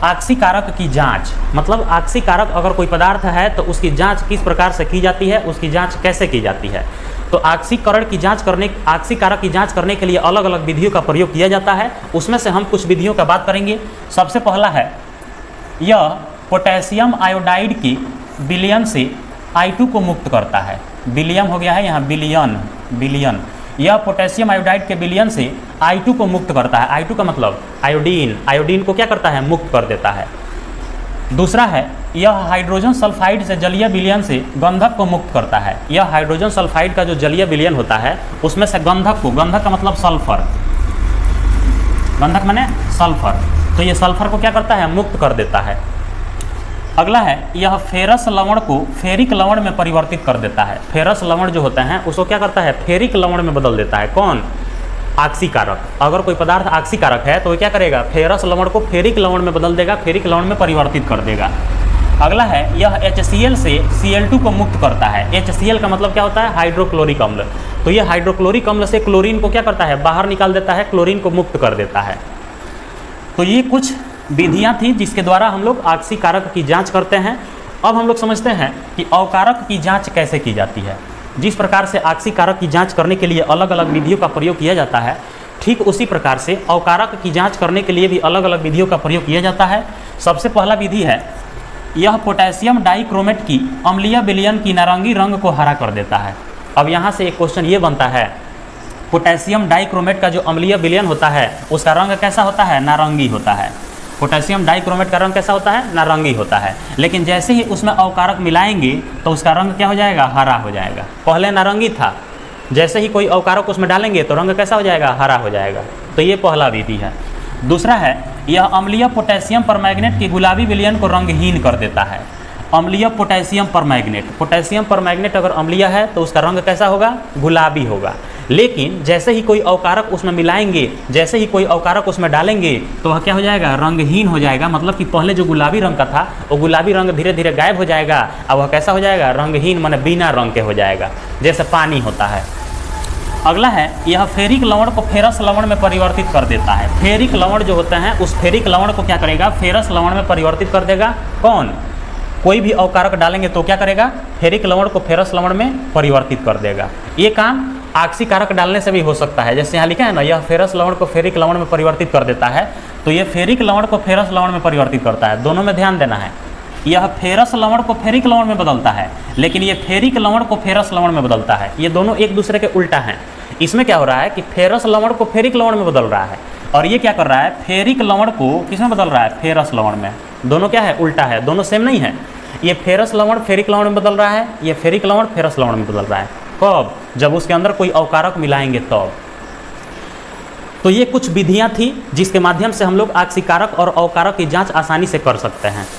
आक्सीकारक की जांच, मतलब आक्सीकारक अगर कोई पदार्थ है तो उसकी जांच किस प्रकार से की जाती है, उसकी जांच कैसे की जाती है। तो आक्सीकारक की जांच करने के लिए अलग अलग विधियों का प्रयोग किया जाता है। उसमें से हम कुछ विधियों का बात करेंगे। सबसे पहला है, यह पोटेशियम आयोडाइड की विलयन से I2 को मुक्त करता है। विलियम हो गया है यहाँ विलियन। यह पोटेशियम आयोडाइड के विलयन से I2 को मुक्त करता है। I2 का मतलब आयोडीन को क्या करता है, मुक्त कर देता है। दूसरा है, यह हाइड्रोजन सल्फाइड से जलीय विलयन से गंधक को मुक्त करता है। यह हाइड्रोजन सल्फाइड का जो जलीय विलयन होता है उसमें से गंधक का मतलब सल्फर, गंधक माने सल्फर, तो ये सल्फर को क्या करता है, मुक्त कर देता है। अगला है, यह फेरस लवण को फेरिक लवण में परिवर्तित कर देता है। फेरस लवण जो होता है उसको क्या करता है, फेरिक लवण में बदल देता है। कौन, आक्सीकारक। अगर कोई पदार्थ आक्सीकारक है तो वो क्या करेगा, फेरस लवण को फेरिक लवण में बदल देगा, फेरिक लवण में परिवर्तित कर देगा। अगला है, यह HCl से Cl2 को मुक्त करता है। HCl का मतलब क्या होता है, हाइड्रोक्लोरिक अम्ल। तो ये हाइड्रोक्लोरिक अम्ल से क्लोरीन को क्या करता है, बाहर निकाल देता है, क्लोरीन को मुक्त कर देता है। तो ये कुछ विधियां थी जिसके द्वारा हम लोग आक्सीकारक की जांच करते हैं। अब हम लोग समझते हैं कि अवकारक की जांच कैसे की जाती है। जिस प्रकार से आक्सीकारक की जांच करने के लिए अलग अलग विधियों का प्रयोग किया जाता है, ठीक उसी प्रकार से अवकारक की जांच करने के लिए भी अलग अलग विधियों का प्रयोग किया जाता है। सबसे पहला विधि है, यह पोटेशियम डाइक्रोमेट की अम्लीय विलयन की नारंगी रंग को हरा कर देता है। अब यहाँ से एक क्वेश्चन ये बनता है, पोटेशियम डाइक्रोमेट का जो अम्लीय विलयन होता है उसका रंग कैसा होता है, नारंगी होता है। पोटेशियम डाइक्रोमेट का रंग कैसा होता है, नारंगी होता है। लेकिन जैसे ही उसमें अवकारक मिलाएंगे तो उसका रंग क्या हो जाएगा, हरा हो जाएगा। पहले नारंगी था, जैसे ही कोई अवकारक उसमें डालेंगे तो रंग कैसा हो जाएगा, हरा हो जाएगा। तो ये पहला विधि है। दूसरा है, यह अम्लीय पोटेशियम परमैंगनेट की गुलाबी विलयन को रंगहीन कर देता है। अम्लीय पोटेशियम परमैंगनेट अगर अम्लीय है तो उसका रंग कैसा होगा, गुलाबी होगा। लेकिन जैसे ही कोई अवकारक उसमें मिलाएंगे, जैसे ही कोई अवकारक उसमें डालेंगे तो वह क्या हो जाएगा, रंगहीन हो जाएगा। मतलब कि पहले जो गुलाबी रंग का था वो गुलाबी रंग धीरे धीरे गायब हो जाएगा और वह कैसा हो जाएगा, रंगहीन माने बिना रंग के हो जाएगा, जैसे पानी होता है। अगला है, यह फेरिक लवण को फेरस लवण में परिवर्तित कर देता है। फेरिक लवण जो होता है उस फेरिक लवण को क्या करेगा, फेरस लवण में परिवर्तित कर देगा। कौन, कोई भी अवकारक डालेंगे तो क्या करेगा, फेरिक लवण को फेरस लवण में परिवर्तित कर देगा। ये काम आक्सीकारक डालने से भी हो सकता है। जैसे यहाँ लिखा है ना, यह फेरस लवण को फेरिक लवण में परिवर्तित कर देता है, तो ये फेरिक लवण को फेरस लवण में परिवर्तित करता है। दोनों में ध्यान देना है, यह फेरस लवण को फेरिक लवण में बदलता है, लेकिन ये फेरिक लवण को फेरस लवण में बदलता है। ये दोनों एक दूसरे के उल्टा हैं। इसमें क्या हो रहा है कि फेरस लवण को फेरिक लवण में बदल रहा है, और ये क्या कर रहा है, फेरिक लवण को किसमें बदल रहा है, फेरस लवण में। दोनों क्या है, उल्टा है, दोनों सेम नहीं है। ये फेरस लवण फेरिक लवण में बदल रहा है, ये फेरिक लवण फेरस लवण में बदल रहा है। कब, जब उसके अंदर कोई अवकारक मिलाएंगे तब। तो ये कुछ विधियां थी जिसके माध्यम से हम लोग आक्सीकारक और अवकारक की जांच आसानी से कर सकते हैं।